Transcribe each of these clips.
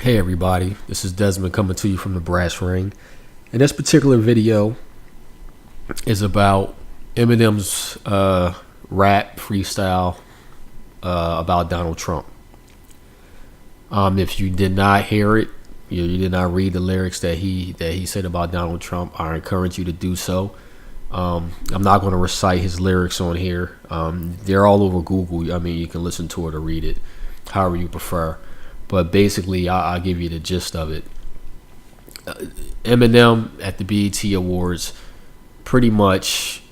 Hey everybody, this is Desmond coming to you from the Brass Ring. And this particular video is about Eminem's rap freestyle about Donald Trump. If you did not hear it, you did not read the lyrics that he said about Donald Trump, I encourage you to do so. I'm not going to recite his lyrics on here. They're all over Google. I mean, you can listen to it or read it, however you prefer. But basically, I'll give you the gist of it. Eminem at the BET Awards, pretty much,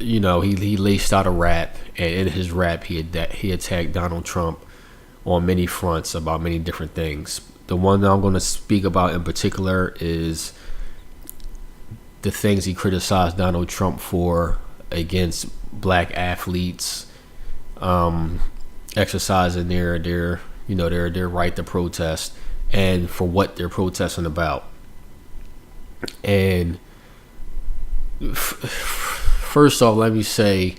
he laced out a rap, and in his rap, he attacked Donald Trump on many fronts about many different things. The one that I'm going to speak about in particular is the things he criticized Donald Trump for against black athletes, exercising their right to protest, and for what they're protesting about. And first off, let me say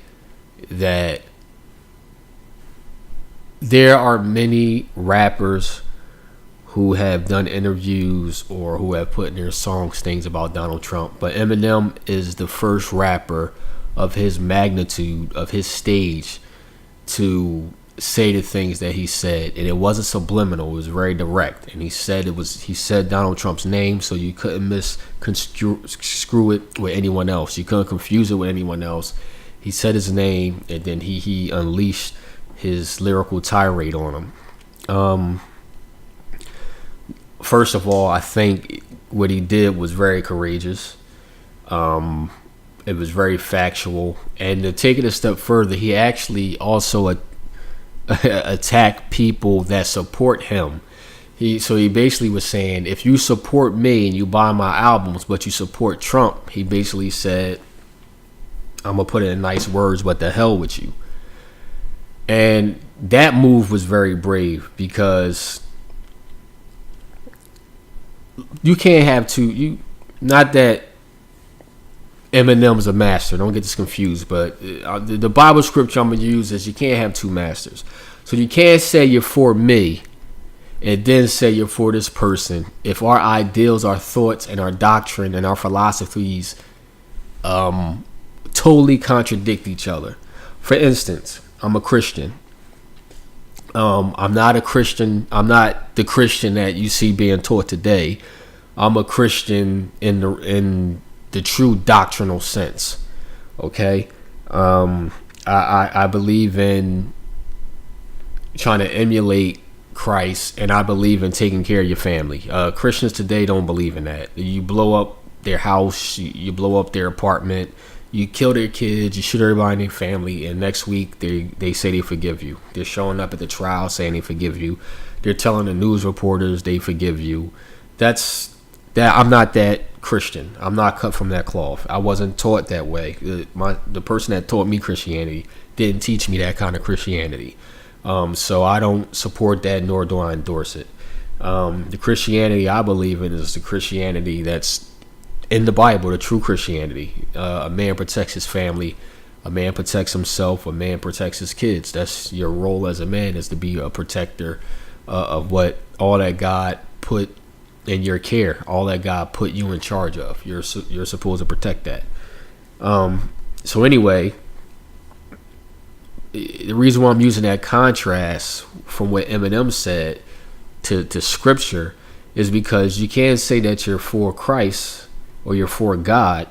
that there are many rappers who have done interviews or who have put in their songs things about Donald Trump, but Eminem is the first rapper of his magnitude, of his stage, to say the things that he said, and it wasn't subliminal. It was very direct, and he said Donald Trump's name, so you couldn't misconstrue it with anyone else. You couldn't confuse it with anyone else. He said his name, and then he unleashed his lyrical tirade on him. First of all, I think what he did was very courageous. It was very factual, and to take it a step further, he actually also attack people that support him. He basically was saying, if you support me and you buy my albums but you support Trump, he basically said, I'm gonna put it in nice words, but the hell with you. And that move was very brave, because you can't have not that Eminem's a master, don't get this confused, but the Bible scripture I'm going to use is you can't have two masters. So you can't say you're for me and then say you're for this person if our ideals, our thoughts, and our doctrine and our philosophies totally contradict each other. For instance, I'm a Christian. I'm not a Christian. I'm not the Christian that you see being taught today. I'm a Christian in the true doctrinal sense. Okay, I believe in trying to emulate Christ, and I believe in taking care of your family. Christians today don't believe in that. You blow up their house, you blow up their apartment, you kill their kids, you shoot everybody in their family, and next week they say they forgive you. They're showing up at the trial saying they forgive you. They're telling the news reporters they forgive you. I'm not that Christian. I'm not cut from that cloth. I wasn't taught that way. The person that taught me Christianity didn't teach me that kind of Christianity. So I don't support that, nor do I endorse it. The Christianity I believe in is the Christianity that's in the Bible, the true Christianity. A man protects his family. A man protects himself. A man protects his kids. That's your role as a man, is to be a protector of what all that God put in your care, all that God put you in charge of. You're supposed to protect that. So anyway, the reason why I'm using that contrast from what Eminem said to scripture is because you can't say that you're for Christ or you're for God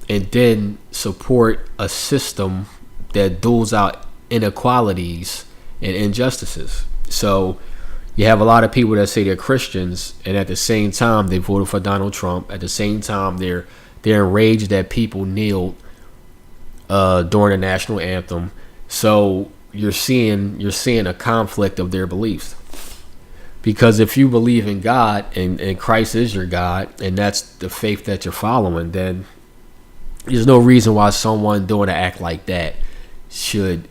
and then support a system that doles out inequalities and injustices. So you have a lot of people that say they're Christians, and at the same time they voted for Donald Trump. At the same time they're enraged that people kneeled during the national anthem. So you're seeing a conflict of their beliefs. Because if you believe in God and Christ is your God, and that's the faith that you're following, then there's no reason why someone doing an act like that should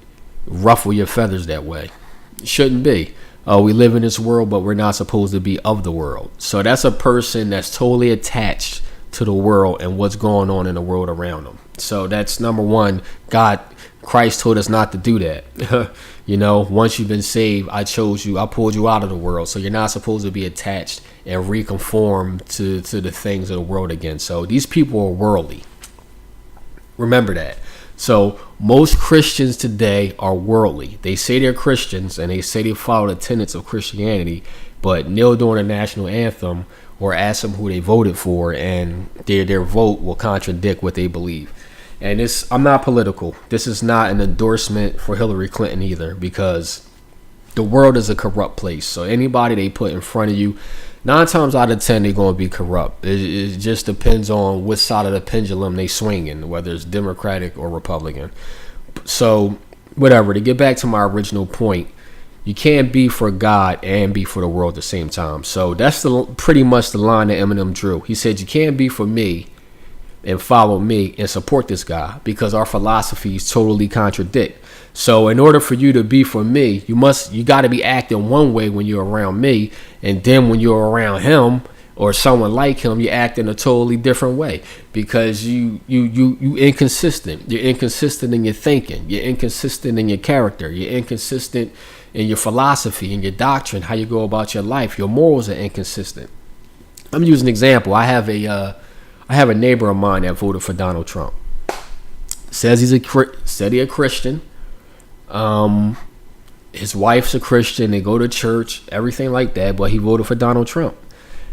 ruffle your feathers that way. It shouldn't be. We live in this world, but we're not supposed to be of the world. So that's a person that's totally attached to the world and what's going on in the world around them. So that's number one. Christ told us not to do that. Once you've been saved, I chose you. I pulled you out of the world. So you're not supposed to be attached and reconform to the things of the world again. So these people are worldly. Remember that. So most Christians today are worldly. They say they're Christians and they say they follow the tenets of Christianity, but kneel during the national anthem or ask them who they voted for, and their vote will contradict what they believe. And I'm not political. This is not an endorsement for Hillary Clinton either, because the world is a corrupt place. So anybody they put in front of you, 9 times out of 10, they're going to be corrupt. It just depends on which side of the pendulum they swing in, whether it's Democratic or Republican. So whatever, to get back to my original point, you can't be for God and be for the world at the same time. So that's pretty much the line that Eminem drew. He said, you can't be for me and follow me and support this guy, because our philosophies totally contradict. So in order for you to be for me, you got to be acting one way when you're around me, and then when you're around him or someone like him, you act in a totally different way, because you inconsistent. You're inconsistent in your thinking. You're inconsistent in your character. You're inconsistent in your philosophy and your doctrine, how you go about your life. Your morals are inconsistent. I'm using an example. I have a neighbor of mine that voted for Donald Trump. Said he's a Christian. His wife's a Christian. They go to church, everything like that. But he voted for Donald Trump.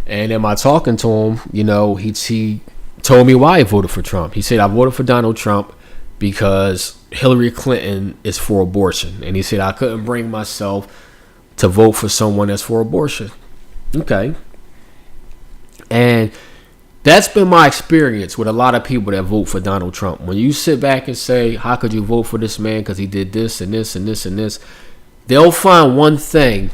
And in my talking to him, he told me why he voted for Trump. He said, I voted for Donald Trump because Hillary Clinton is for abortion. And he said, I couldn't bring myself to vote for someone that's for abortion. Okay. And that's been my experience with a lot of people that vote for Donald Trump. When you sit back and say, how could you vote for this man because he did this and this and this and this, they'll find one thing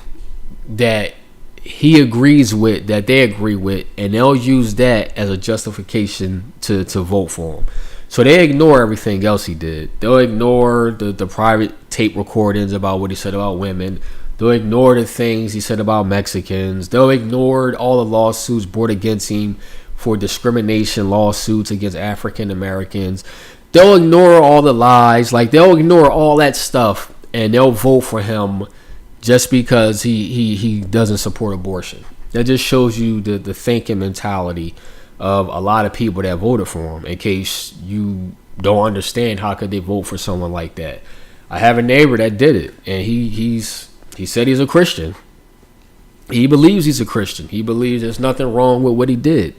that he agrees with, that they agree with, and they'll use that as a justification to vote for him. So they ignore everything else he did. They'll ignore the private tape recordings about what he said about women. They'll ignore the things he said about Mexicans. They'll ignore all the lawsuits brought against him for discrimination, lawsuits against African Americans. They'll ignore all the lies. They'll ignore all that stuff, and they'll vote for him just because he doesn't support abortion. That just shows you the thinking mentality of a lot of people that voted for him. In case you don't understand, how could they vote for someone like that? I have a neighbor that did it, and he said he's a Christian. He believes he's a Christian. He believes there's nothing wrong with what he did.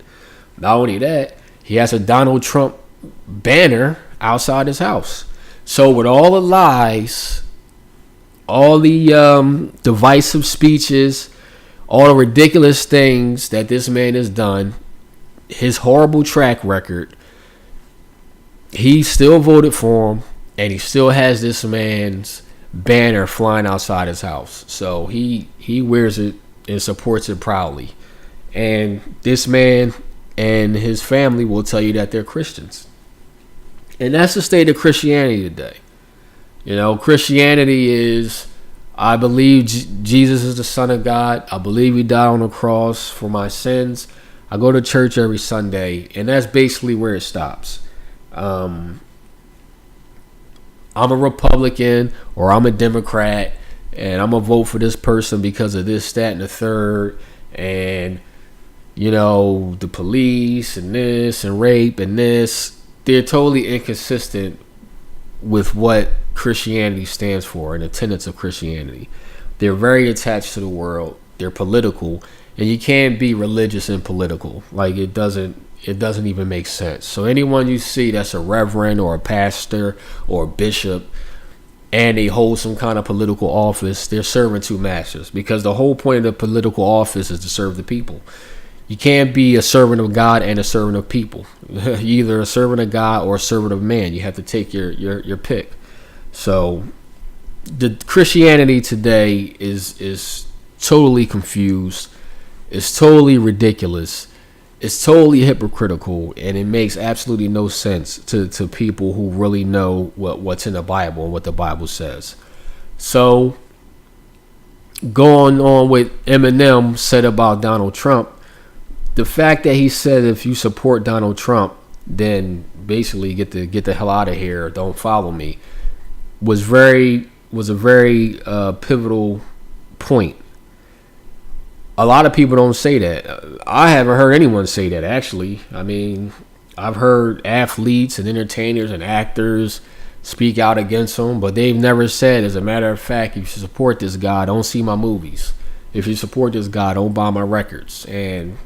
Not only that, he has a Donald Trump banner outside his house. So with all the lies, all the divisive speeches, all the ridiculous things that this man has done, his horrible track record, he still voted for him, and he still has this man's banner flying outside his house. So he wears it and supports it proudly. And this man and his family will tell you that they're Christians. And that's the state of Christianity today. Christianity is, I believe Jesus is the Son of God. I believe he died on the cross for my sins. I go to church every Sunday, and that's basically where it stops. I'm a Republican or I'm a Democrat, and I'm going to vote for this person because of this, that, and the third. And the police and this and rape and this, they're totally inconsistent with what Christianity stands for and the tenets of Christianity. They're very attached to the world. They're political, and you can't be religious and political. It doesn't even make sense. So anyone you see that's a reverend or a pastor or a bishop, and they hold some kind of political office, they're serving two masters, because the whole point of the political office is to serve the people. You can't be a servant of God and a servant of people. You're either a servant of God or a servant of man. You have to take your pick. So the Christianity today is totally confused. It's totally ridiculous. It's totally hypocritical, and it makes absolutely no sense to people who really know what's in the Bible and what the Bible says. So going on with Eminem said about Donald Trump, the fact that he said if you support Donald Trump, then basically get the hell out of here, don't follow me, was a very pivotal point. A lot of people don't say that. I haven't heard anyone say that, actually. I mean, I've heard athletes and entertainers and actors speak out against him, but they've never said, as a matter of fact, if you support this guy, don't see my movies. If you support this guy, don't buy my records. And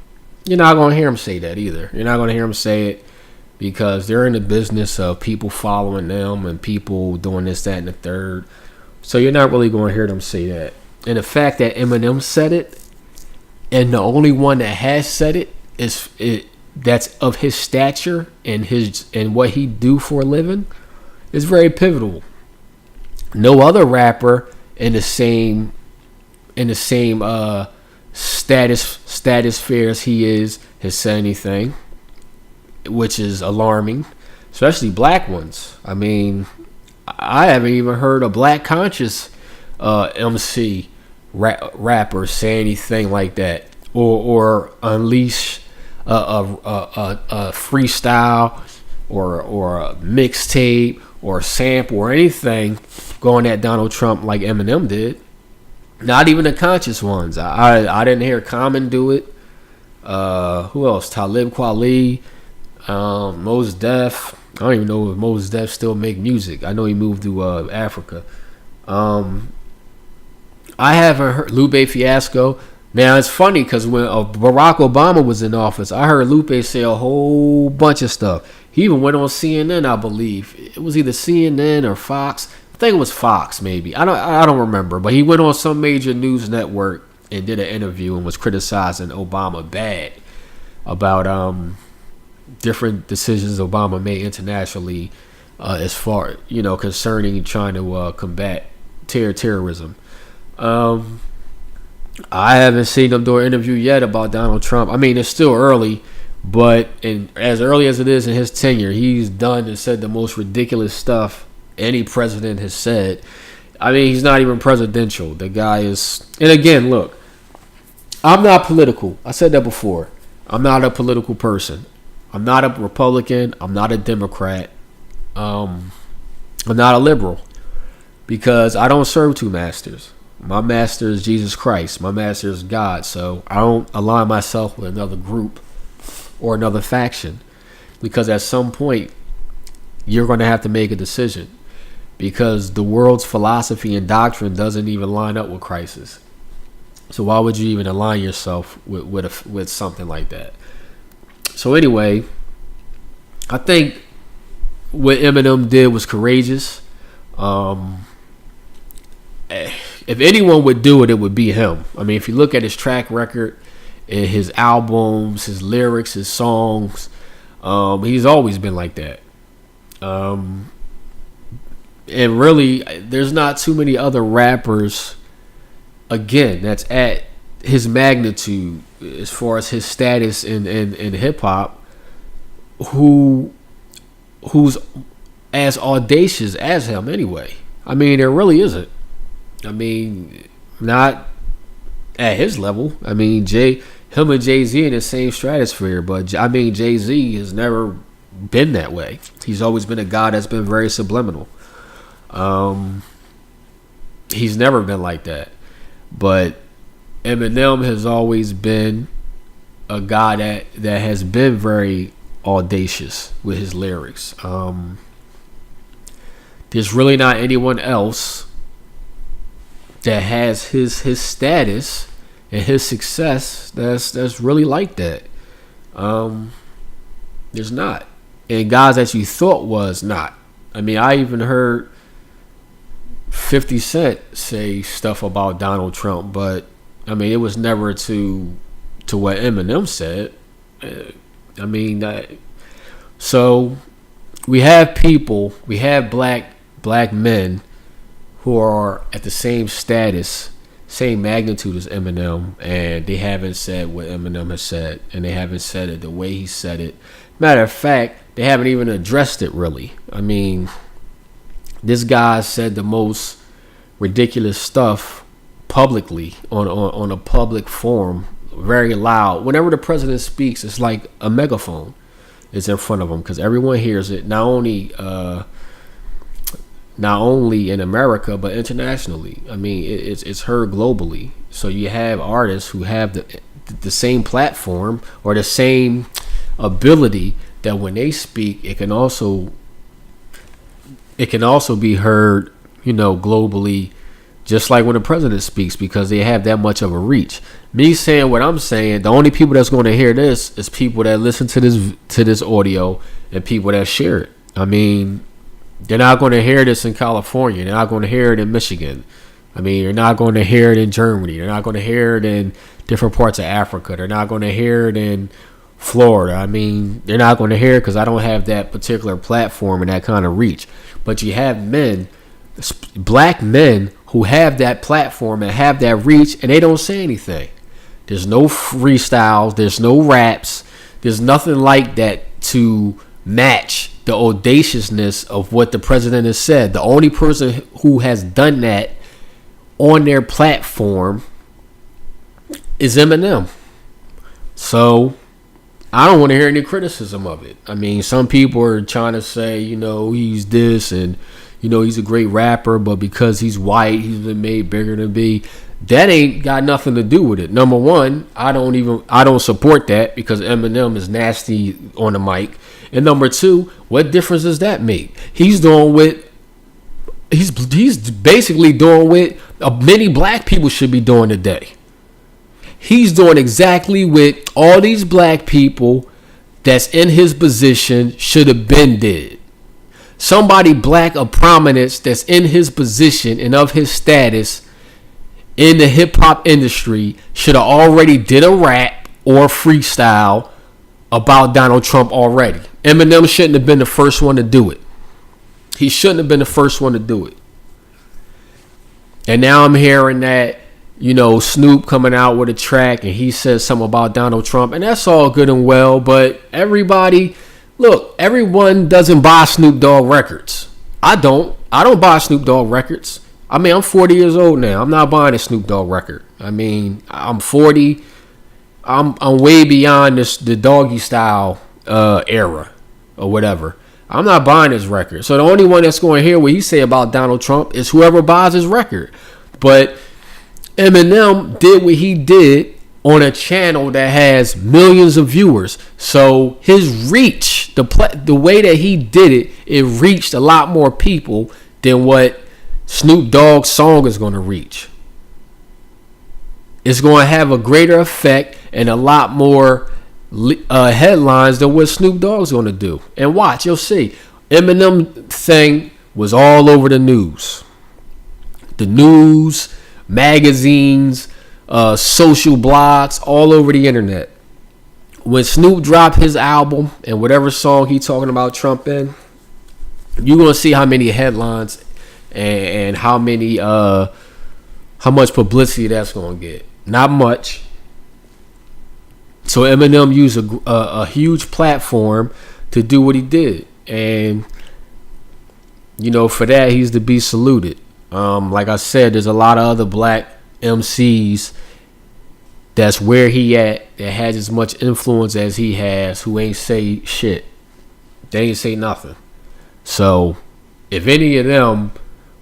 you're not going to hear him say that either. You're not going to hear him say it because they're in the business of people following them and people doing this, that, and the third. So you're not really going to hear them say that. And the fact that Eminem said it, and the only one that has said it that's of his stature and what he do for a living, is very pivotal. No other rapper in the same stratosphere as he has said anything, which is alarming, especially black ones. I mean, I haven't even heard a black conscious MC rapper say anything like that, or unleash a freestyle or a mixtape or a sample or anything going at Donald Trump like Eminem did. Not even the conscious ones. I didn't hear Common do it. Who else? Talib Kweli, Mos Def. I don't even know if Mos Def still make music. I know he moved to Africa. I haven't heard Lupe Fiasco. Now, it's funny because when Barack Obama was in office, I heard Lupe say a whole bunch of stuff. He even went on CNN, I believe. It was either CNN or Fox. I think it was Fox, maybe. I don't remember. But he went on some major news network and did an interview and was criticizing Obama bad about different decisions Obama made internationally as far, concerning trying to combat terrorism. I haven't seen them do an interview yet about Donald Trump. I mean, it's still early, but as early as it is in his tenure, he's done and said the most ridiculous stuff any president has said. I mean, he's not even presidential. The guy is... And again, look, I'm not political. I said that before. I'm not a political person. I'm not a Republican. I'm not a Democrat. I'm not a liberal. Because I don't serve two masters. My master is Jesus Christ. My master is God. So I don't align myself with another group or another faction. Because at some point, you're going to have to make a decision. Because the world's philosophy and doctrine doesn't even line up with Christ's. So why would you even align yourself with something like that? So anyway, I think what Eminem did was courageous. If anyone would do it, it would be him. I mean, if you look at his track record, his albums, his lyrics, his songs, he's always been like that. And really, there's not too many other rappers, again, that's at his magnitude as far as his status in hip hop, who's as audacious as him anyway. I mean, there really isn't. I mean, not at his level. I mean, him and Jay-Z in the same stratosphere, but I mean, Jay-Z has never been that way. He's always been a guy that's been very subliminal. He's never been like that. But Eminem has always been a guy that has been very audacious with his lyrics. There's really not anyone else that has his status and his success that's really like that. There's not. And guys that you thought was not. I mean, I even heard 50 Cent say stuff about Donald Trump, but I mean, it was never to what Eminem said. I mean, so we have people, we have black men who are at the same status, same magnitude as Eminem, and they haven't said what Eminem has said, and they haven't said it the way he said it. Matter of fact, they haven't even addressed it really. I mean, this guy said the most ridiculous stuff publicly on a public forum, very loud. Whenever the president speaks, it's like a megaphone. is in front of them, because everyone hears it, not only in America but internationally. I mean, it's heard globally. So you have artists who have the same platform or the same ability that when they speak, it can also be heard, globally, just like when the president speaks, because they have that much of a reach. Me saying what I'm saying, the only people that's going to hear this is people that listen to this audio and people that share it. I mean, they're not going to hear this in California. They're not going to hear it in Michigan. I mean, you're not going to hear it in Germany. They're not going to hear it in different parts of Africa. They're not going to hear it in Florida. I mean, they're not going to hear it because I don't have that particular platform and that kind of reach. But you have men, black men, who have that platform and have that reach, and they don't say anything. There's no freestyles. There's no raps. There's nothing like that to match the audaciousness of what the president has said. The only person who has done that on their platform is Eminem. So I don't want to hear any criticism of it. I mean, some people are trying to say, he's this and, he's a great rapper, but because he's white, he's been made bigger than me. That ain't got nothing to do with it. Number one, I don't support that because Eminem is nasty on the mic. And number two, what difference does that make? He's basically doing what many black people should be doing today. He's doing exactly what all these black people that's in his position should have been did. Somebody black of prominence that's in his position and of his status in the hip hop industry should have already did a rap or freestyle about Donald Trump already. Eminem shouldn't have been the first one to do it. He shouldn't have been the first one to do it. And now I'm hearing that, Snoop coming out with a track and he says something about Donald Trump, and that's all good and well, but everyone doesn't buy Snoop Dogg records. I don't buy Snoop Dogg records. I mean, I'm 40 years old now. I'm not buying a Snoop Dogg record. I mean, I'm 40. I'm way beyond the doggy style era or whatever. I'm not buying his record. So the only one that's going to hear what he say about Donald Trump is whoever buys his record. But Eminem did what he did on a channel that has millions of viewers. So his reach, the way that he did it reached a lot more people than what Snoop Dogg's song is going to reach. It's going to have a greater effect and a lot more headlines than what Snoop Dogg's going to do. And watch, you'll see. Eminem thing was all over the news. The news, magazines, social blogs, all over the internet. When Snoop dropped his album and whatever song he talking about Trump in, you're going to see how many headlines and how much publicity that's going to get. Not much. So Eminem used a huge platform to do what he did. And, for that, he's to be saluted. Like I said, there's a lot of other black MCs that's where he at, that has as much influence as he has, who ain't say shit. They ain't say nothing. So if any of them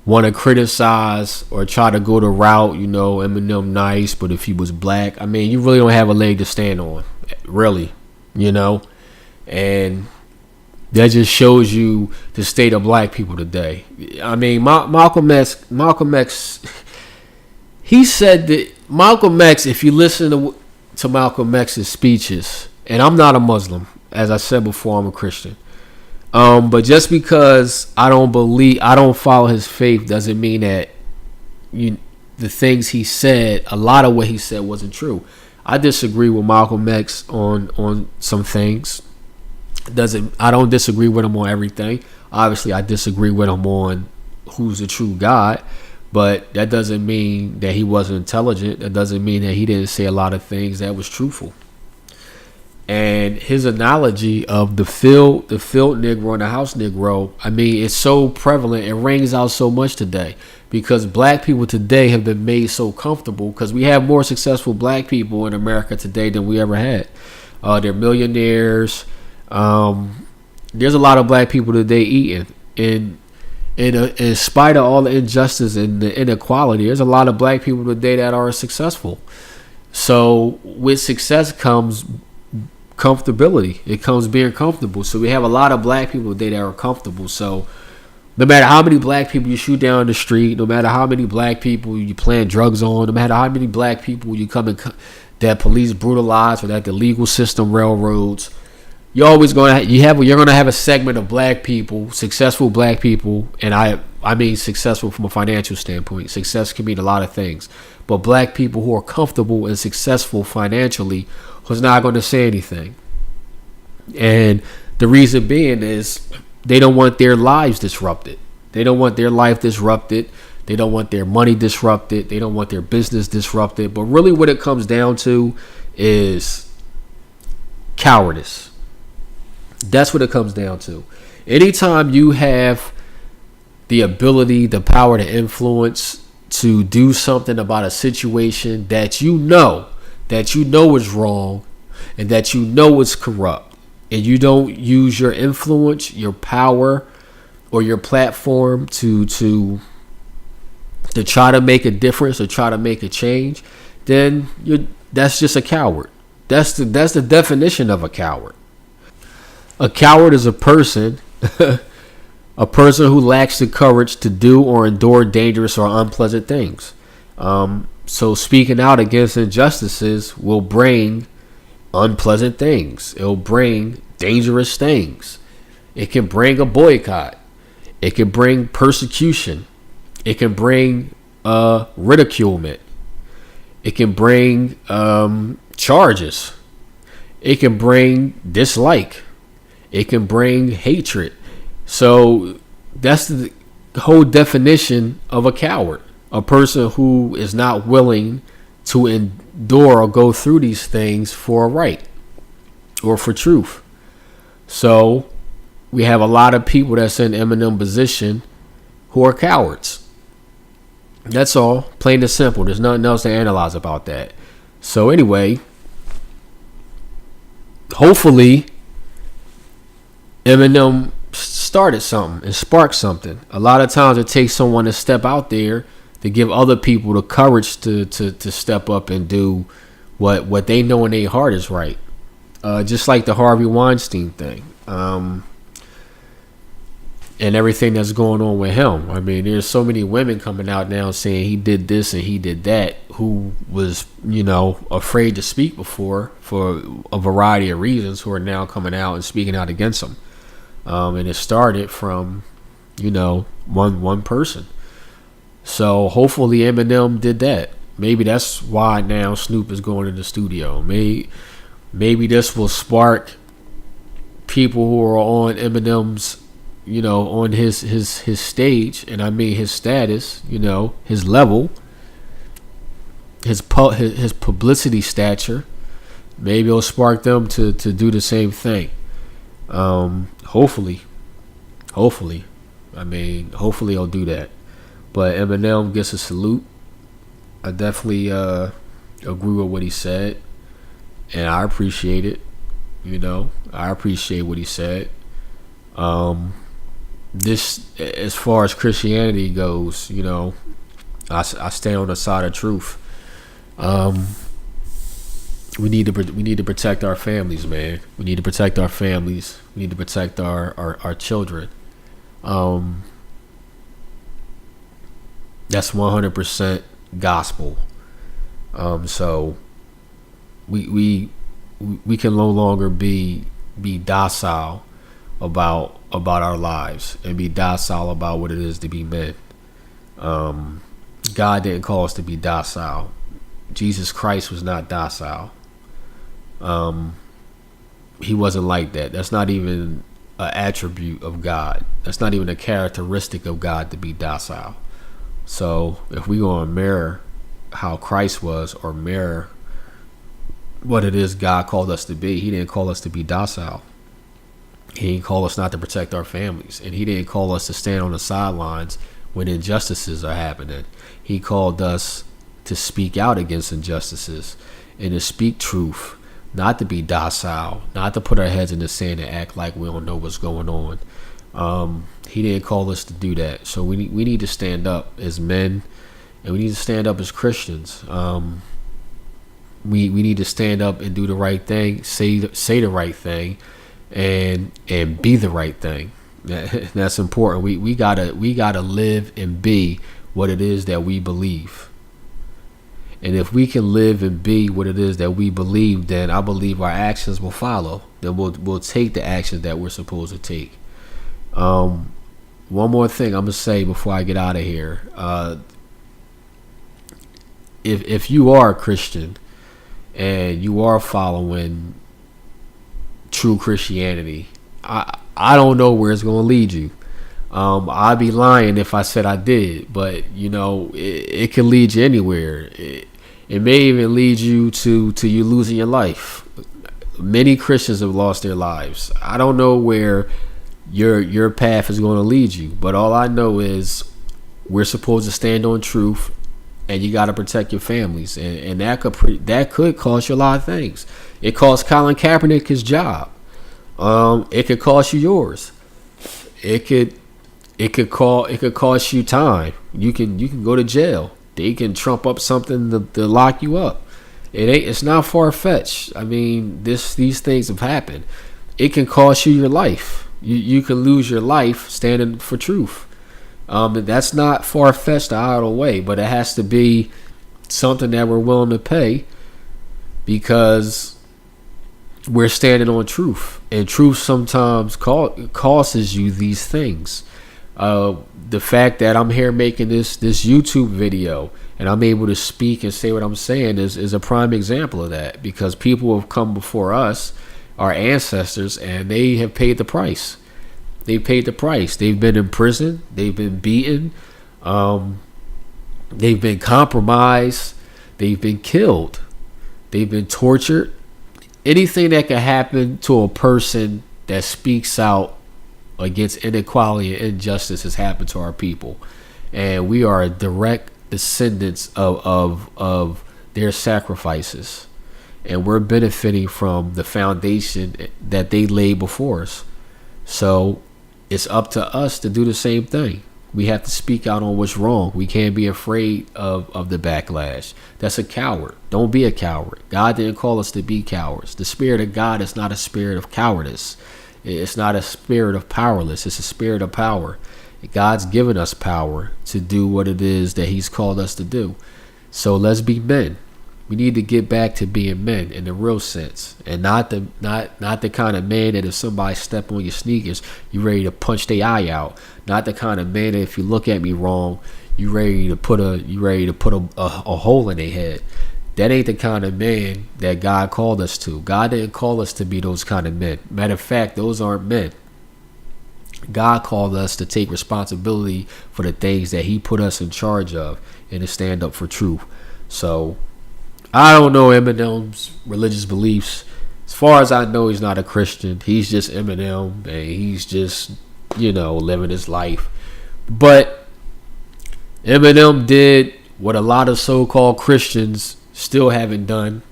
want to criticize or try to go the route, Eminem nice, but if he was black, I mean, you really don't have a leg to stand on, really, and that just shows you the state of black people today. I mean, Malcolm X, he said that Malcolm X, if you listen to Malcolm X's speeches, and I'm not a Muslim, as I said before, I'm a Christian. But just because I don't follow his faith doesn't mean that the things he said, a lot of what he said wasn't true. I disagree with Malcolm X on some things. I don't disagree with him on everything. Obviously, I disagree with him on who's the true God, but that doesn't mean that he wasn't intelligent. That doesn't mean that he didn't say a lot of things that was truthful. And his analogy of the field Negro and the house Negro, I mean, it's so prevalent. It rings out so much today because black people today have been made so comfortable because we have more successful black people in America today than we ever had. They're millionaires. There's a lot of black people today eating, and in spite of all the injustice and the inequality, there's a lot of black people today that are successful. So with success comes comfortability. It comes being comfortable. So we have a lot of black people today that are comfortable. So no matter how many black people you shoot down the street, no matter how many black people you plant drugs on, no matter how many black people you come in that police brutalize or that the legal system railroads, you're always going to you're going to have a segment of black people, successful black people, and I mean successful from a financial standpoint. Success can mean a lot of things, but black people who are comfortable and successful financially who's not going to say anything. And the reason being is they don't want their lives disrupted. They don't want their life disrupted. They don't want their money disrupted. They don't want their business disrupted. But really what it comes down to is cowardice. That's what it comes down to. Anytime you have the ability, the power to influence, to do something about a situation that you know is wrong and that you know is corrupt, and you don't use your influence, your power, or your platform to try to make a difference or try to make a change, then that's just a coward. That's the definition of a coward. A coward is a person who lacks the courage to do or endure dangerous or unpleasant things. So speaking out against injustices will bring unpleasant things. It'll bring dangerous things. It can bring a boycott. It can bring persecution. It can bring ridiculement. It can bring charges. It can bring dislike. It can bring hatred. So that's the whole definition of a coward. A person who is not willing to endure or go through these things for a right or for truth. So we have a lot of people that's in Eminem position who are cowards. That's all. Plain and simple. There's nothing else to analyze about that. So anyway, hopefully Eminem started something and sparked something. A lot of times it takes someone to step out there to give other people the courage to step up and do what they know in their heart is right. Just like the Harvey Weinstein thing. And everything that's going on with him. I mean, there's so many women coming out now saying he did this and he did that, who was, afraid to speak before for a variety of reasons, who are now coming out and speaking out against him. And it started from, one person. So hopefully Eminem did that. Maybe that's why now Snoop is going to the studio. Maybe this will spark people who are on Eminem's, on his stage, and I mean his status, his level, his publicity stature. Maybe it'll spark them to do the same thing. Hopefully. I mean, hopefully he'll do that. But Eminem gets a salute. I definitely agree with what he said, and I appreciate it. I appreciate what he said. This, as far as Christianity goes, I stand on the side of truth. We need to protect our families, man. We need to protect our families. We need to protect our children. That's 100% gospel. So we can no longer be docile about our lives and be docile about what it is to be men. God didn't call us to be docile. Jesus Christ was not docile. He wasn't like that. That's not even an attribute of God. That's not even a characteristic of God to be docile. So if we go and mirror how Christ was, or mirror what it is God called us to be, he didn't call us to be docile. He didn't call us not to protect our families, and he didn't call us to stand on the sidelines when injustices are happening. He called us to speak out against injustices and to speak truth, not to be docile, not to put our heads in the sand and act like we don't know what's going on. He didn't call us to do that. So we need to stand up as men, and we need to stand up as Christians. We need to stand up and do the right thing, say the right thing, and be the right thing. That's important. We gotta live and be what it is that we believe. And if we can live and be what it is that we believe, then I believe our actions will follow. Then we'll take the actions that we're supposed to take. One more thing I'm gonna say before I get out of here. If you are a Christian and you are following true Christianity, I don't know where it's gonna lead you. I'd be lying if I said I did, but it can lead you anywhere. It may even lead you to you losing your life. Many Christians have lost their lives. I don't know where your path is going to lead you, but all I know is we're supposed to stand on truth, and you got to protect your families, and that could cost you a lot of things. It cost Colin Kaepernick his job. It could cost you yours. It could cost you time. You can go to jail. They can trump up something to lock you up. It's not far fetched. I mean, these things have happened. It can cost you your life. You can lose your life standing for truth. That's not far fetched out of the way, but it has to be something that we're willing to pay because we're standing on truth, and truth sometimes causes you these things. The fact that I'm here making this YouTube video and I'm able to speak and say what I'm saying is a prime example of that, because people have come before us, our ancestors, and they have paid the price. They paid the price. They've been in prison. They've been beaten. They've been compromised. They've been killed. They've been tortured. Anything that can happen to a person that speaks out against inequality and injustice has happened to our people, and we are direct descendants of their sacrifices, and we're benefiting from the foundation that they laid before us. So it's up to us to do the same thing. We have to speak out on what's wrong. We can't be afraid of the backlash. That's a coward. Don't be a coward. God didn't call us to be cowards. The Spirit of God is not a spirit of cowardice. It's not a spirit of powerless. It's a spirit of power. God's given us power to do what it is that He's called us to do. So let's be men. We need to get back to being men in the real sense, and not the kind of man that if somebody step on your sneakers, you ready to punch their eye out. Not the kind of man that if you look at me wrong, you ready to put a hole in their head. That ain't the kind of man that God called us to. God didn't call us to be those kind of men. Matter of fact, those aren't men. God called us to take responsibility for the things that He put us in charge of and to stand up for truth. So I don't know Eminem's religious beliefs. As far as I know, he's not a Christian. He's just Eminem, and he's just, living his life. But Eminem did what a lot of so-called Christians still haven't done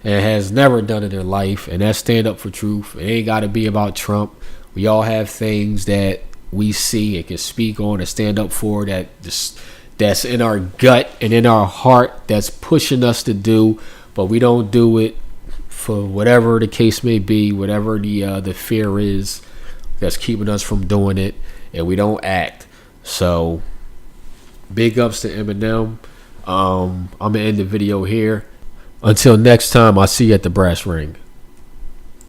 and has never done in their life, and that's stand up for truth. It ain't got to be about Trump. We all have things that we see and can speak on and stand up for that's in our gut and in our heart, that's pushing us to do, but we don't do it for whatever the case may be, whatever the fear is that's keeping us from doing it, and we don't act. So big ups to Eminem. I'm gonna end the video here. Until next time, I'll see you at the brass ring.